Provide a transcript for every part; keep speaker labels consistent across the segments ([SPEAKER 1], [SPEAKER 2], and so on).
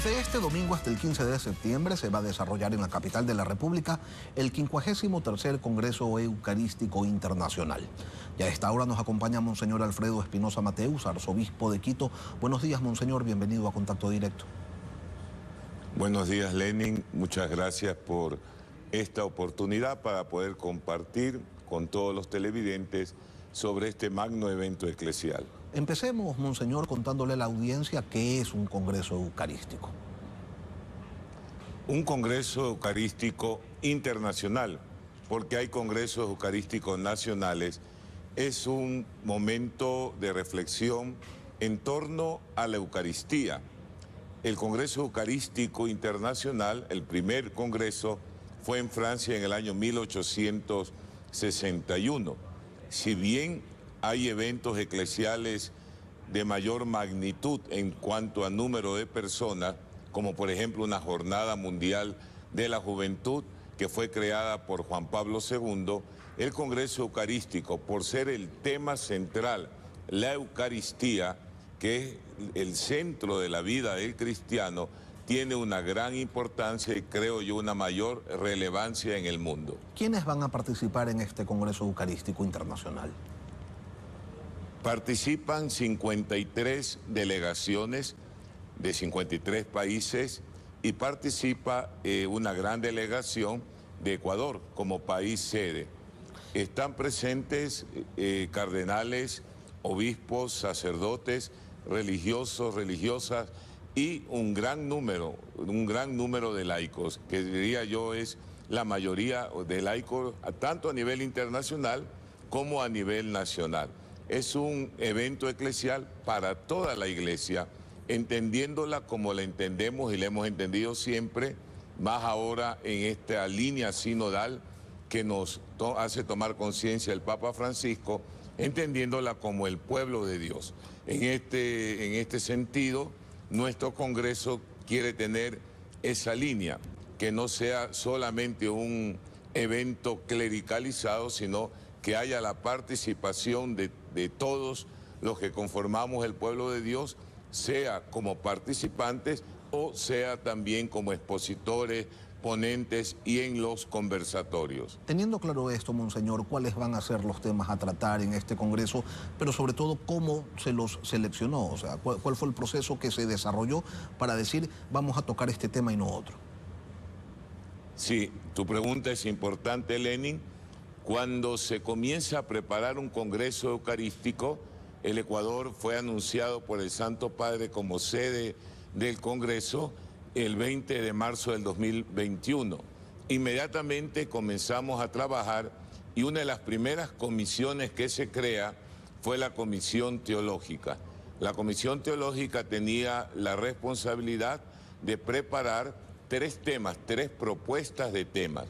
[SPEAKER 1] Desde este domingo hasta el 15 de septiembre se va a desarrollar en la capital de la República el 53º Congreso Eucarístico Internacional. Y a esta hora nos acompaña Monseñor Alfredo Espinosa Mateus, arzobispo de Quito. Buenos días, Monseñor, bienvenido a Contacto Directo.
[SPEAKER 2] Buenos días, Lenin. Muchas gracias por esta oportunidad para poder compartir con todos los televidentes sobre este magno evento eclesial.
[SPEAKER 1] Empecemos, Monseñor, contándole a la audiencia qué es un Congreso Eucarístico.
[SPEAKER 2] Un Congreso Eucarístico internacional, porque hay congresos eucarísticos nacionales, es un momento de reflexión en torno a la Eucaristía. El Congreso Eucarístico Internacional, el primer congreso, fue en Francia en el año 1861. Si bien hay eventos eclesiales de mayor magnitud en cuanto a número de personas, como por ejemplo una Jornada Mundial de la Juventud que fue creada por Juan Pablo II, el Congreso Eucarístico, por ser el tema central, la Eucaristía, que es el centro de la vida del cristiano, tiene una gran importancia y creo yo una mayor relevancia en el mundo.
[SPEAKER 1] ¿Quiénes van a participar en este Congreso Eucarístico Internacional?
[SPEAKER 2] Participan 53 delegaciones de 53 países y participa una gran delegación de Ecuador como país sede. Están presentes cardenales, obispos, sacerdotes, religiosos, religiosas y un gran número de laicos, que diría yo es la mayoría de laicos, tanto a nivel internacional como a nivel nacional. Es un evento eclesial para toda la iglesia, entendiéndola como la entendemos y la hemos entendido siempre, más ahora en esta línea sinodal que nos hace tomar conciencia el Papa Francisco, entendiéndola como el pueblo de Dios. En este sentido, nuestro Congreso quiere tener esa línea, que no sea solamente un evento clericalizado, sino que haya la participación de todos los que conformamos el pueblo de Dios, sea como participantes o sea también como expositores, ponentes y en los conversatorios.
[SPEAKER 1] Teniendo claro esto, Monseñor, ¿cuáles van a ser los temas a tratar en este Congreso? Pero sobre todo, ¿cómo se los seleccionó? O sea, ¿cuál fue el proceso que se desarrolló para decir vamos a tocar este tema y no otro?
[SPEAKER 2] Sí, tu pregunta es importante, Lenin. Cuando se comienza a preparar un Congreso Eucarístico, el Ecuador fue anunciado por el Santo Padre como sede del Congreso el 20 de marzo del 2021. Inmediatamente comenzamos a trabajar y una de las primeras comisiones que se crea fue la Comisión Teológica. La Comisión Teológica tenía la responsabilidad de preparar tres propuestas de temas.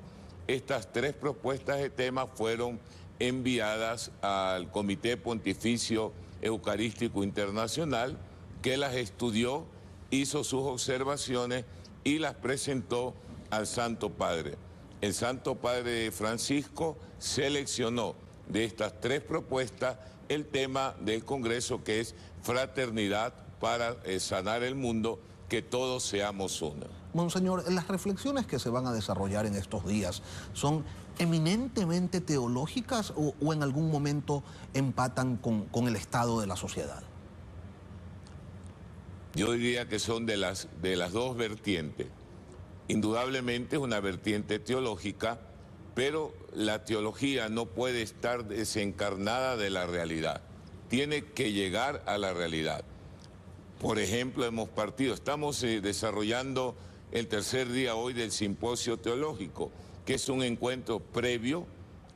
[SPEAKER 2] Estas tres propuestas de temas fueron enviadas al Comité Pontificio Eucarístico Internacional, que las estudió, hizo sus observaciones y las presentó al Santo Padre. El Santo Padre Francisco seleccionó de estas tres propuestas el tema del Congreso, que es fraternidad para sanar el mundo, que todos seamos uno.
[SPEAKER 1] Monseñor, las reflexiones que se van a desarrollar en estos días son eminentemente teológicas o en algún momento empatan con el estado de la sociedad.
[SPEAKER 2] Yo diría que son de las dos vertientes. Indudablemente es una vertiente teológica, pero la teología no puede estar desencarnada de la realidad. Tiene que llegar a la realidad. Por ejemplo, estamos desarrollando el tercer día hoy del Simposio Teológico, que es un encuentro previo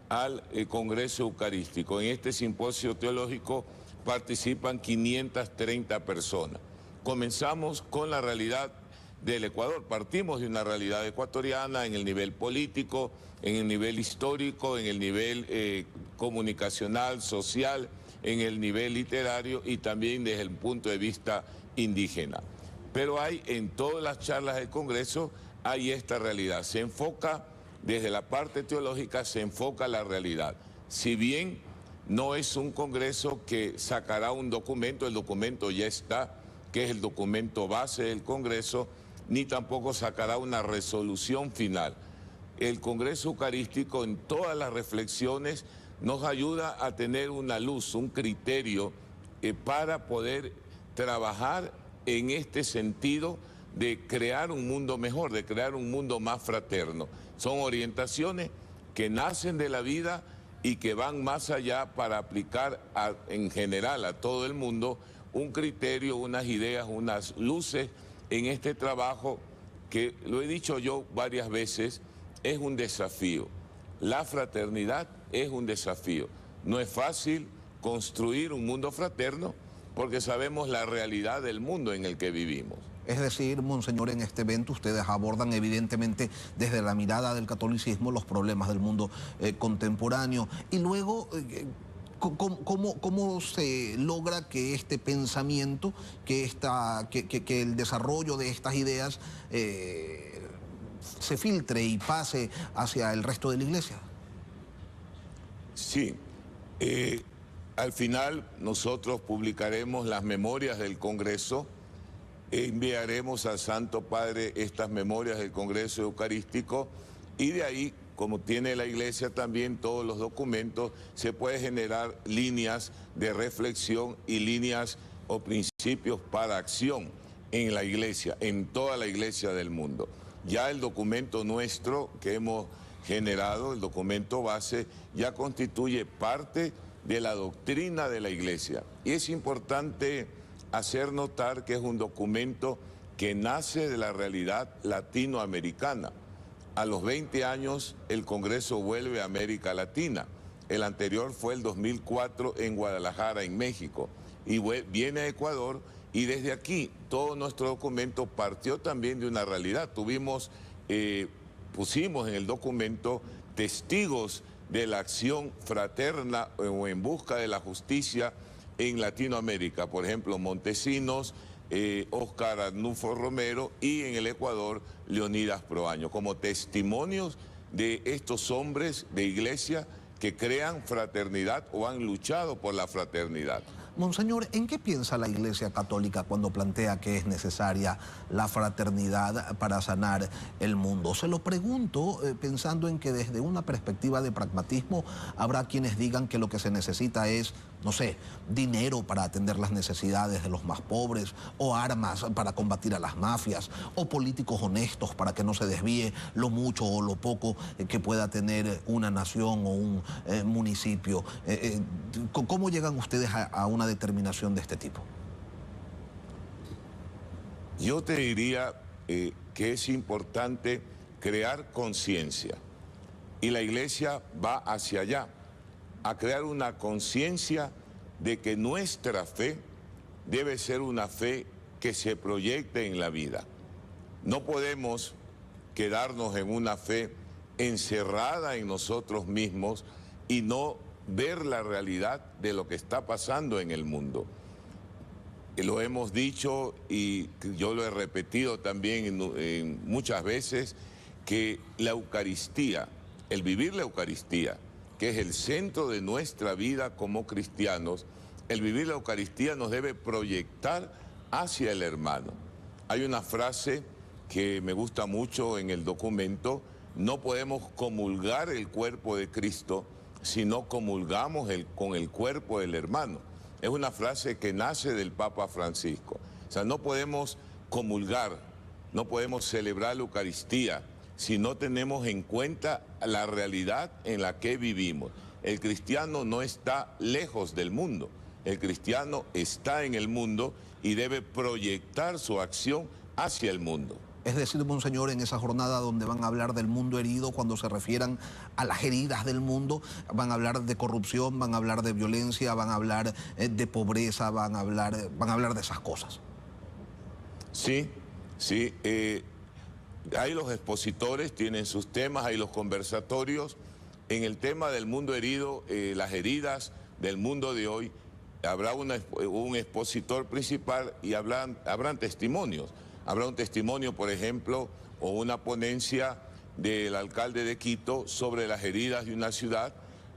[SPEAKER 2] al Congreso Eucarístico. En este Simposio Teológico participan 530 personas. Comenzamos con la realidad del Ecuador, partimos de una realidad ecuatoriana en el nivel político, en el nivel histórico, en el nivel comunicacional, social, en el nivel literario y también desde el punto de vista indígena. Pero hay en todas las charlas del Congreso, hay esta realidad. Se enfoca, desde la parte teológica, se enfoca la realidad. Si bien no es un Congreso que sacará un documento, el documento ya está, que es el documento base del Congreso, ni tampoco sacará una resolución final. El Congreso Eucarístico en todas las reflexiones nos ayuda a tener una luz, un criterio para poder trabajar en este sentido de crear un mundo mejor, de crear un mundo más fraterno. Son orientaciones que nacen de la vida y que van más allá para aplicar en general a todo el mundo un criterio, unas ideas, unas luces en este trabajo que, lo he dicho yo varias veces, es un desafío. La fraternidad es un desafío. No es fácil construir un mundo fraterno porque sabemos la realidad del mundo en el que vivimos.
[SPEAKER 1] Es decir, monseñor, en este evento ustedes abordan evidentemente desde la mirada del catolicismo los problemas del mundo contemporáneo y luego ¿cómo se logra que este pensamiento, que el desarrollo de estas ideas se filtre y pase hacia el resto de la Iglesia?
[SPEAKER 2] Sí, al final nosotros publicaremos las memorias del Congreso. Enviaremos al Santo Padre estas memorias del Congreso Eucarístico y de ahí, como tiene la Iglesia también todos los documentos, se puede generar líneas de reflexión y líneas o principios para acción en la Iglesia, en toda la Iglesia del mundo. Ya el documento nuestro que hemos generado, el documento base, ya constituye parte de la doctrina de la Iglesia. Y es importante hacer notar que es un documento que nace de la realidad latinoamericana. A los 20 años el Congreso vuelve a América Latina. El anterior fue el 2004 en Guadalajara, en México. Y viene a Ecuador y desde aquí todo nuestro documento partió también de una realidad. Pusimos en el documento testigos de la acción fraterna o en busca de la justicia en Latinoamérica, por ejemplo, Montesinos, Óscar Arnulfo Romero y en el Ecuador, Leonidas Proaño, como testimonios de estos hombres de iglesia que crean fraternidad o han luchado por la fraternidad.
[SPEAKER 1] Monseñor, ¿en qué piensa la Iglesia Católica cuando plantea que es necesaria la fraternidad para sanar el mundo? Se lo pregunto pensando en que desde una perspectiva de pragmatismo habrá quienes digan que lo que se necesita es, no sé, dinero para atender las necesidades de los más pobres, o armas para combatir a las mafias, o políticos honestos para que no se desvíe lo mucho o lo poco que pueda tener una nación o un municipio. ¿Cómo llegan ustedes a una determinación de este tipo?
[SPEAKER 2] Yo te diría que es importante crear conciencia y la Iglesia va hacia allá, a crear una conciencia de que nuestra fe debe ser una fe que se proyecte en la vida. No podemos quedarnos en una fe encerrada en nosotros mismos y no ver la realidad de lo que está pasando en el mundo. Lo hemos dicho y yo lo he repetido también muchas veces, que la Eucaristía, el vivir la Eucaristía, que es el centro de nuestra vida como cristianos, el vivir la Eucaristía nos debe proyectar hacia el hermano. Hay una frase que me gusta mucho en el documento: no podemos comulgar el cuerpo de Cristo si no comulgamos con el cuerpo del hermano. Es una frase que nace del Papa Francisco. O sea, no podemos comulgar, no podemos celebrar la Eucaristía si no tenemos en cuenta la realidad en la que vivimos. El cristiano no está lejos del mundo, el cristiano está en el mundo y debe proyectar su acción hacia el mundo.
[SPEAKER 1] Es decir, monseñor, en esa jornada donde van a hablar del mundo herido, cuando se refieran a las heridas del mundo, van a hablar de corrupción, van a hablar de violencia, van a hablar de pobreza, van a hablar de esas cosas.
[SPEAKER 2] Sí, sí. Hay los expositores, tienen sus temas, hay los conversatorios. En el tema del mundo herido, las heridas del mundo de hoy, habrá un expositor principal y habrán testimonios. Habrá un testimonio, por ejemplo, o una ponencia del alcalde de Quito sobre las heridas de una ciudad.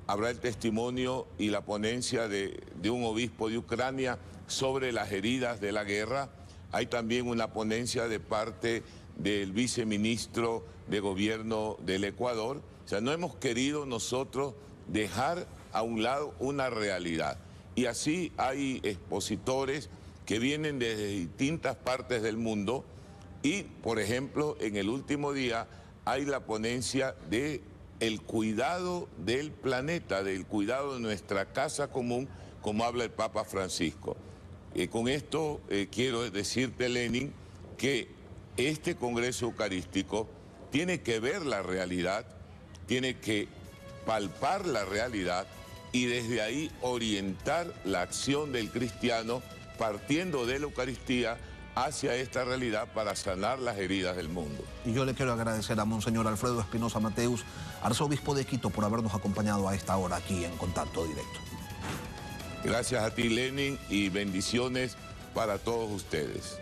[SPEAKER 2] Habrá el testimonio y la ponencia de un obispo de Ucrania sobre las heridas de la guerra. Hay también una ponencia de parte del viceministro de Gobierno del Ecuador. O sea, no hemos querido nosotros dejar a un lado una realidad. Y así hay expositores que vienen desde distintas partes del mundo y, por ejemplo, en el último día hay la ponencia de el cuidado del planeta, del cuidado de nuestra casa común, como habla el Papa Francisco. Con esto quiero decirte, Lenin, que este Congreso Eucarístico tiene que ver la realidad, tiene que palpar la realidad y desde ahí orientar la acción del cristiano partiendo de la Eucaristía hacia esta realidad para sanar las heridas del mundo.
[SPEAKER 1] Y yo le quiero agradecer a Monseñor Alfredo Espinosa Mateus, arzobispo de Quito, por habernos acompañado a esta hora aquí en Contacto Directo.
[SPEAKER 2] Gracias a ti, Lenin, y bendiciones para todos ustedes.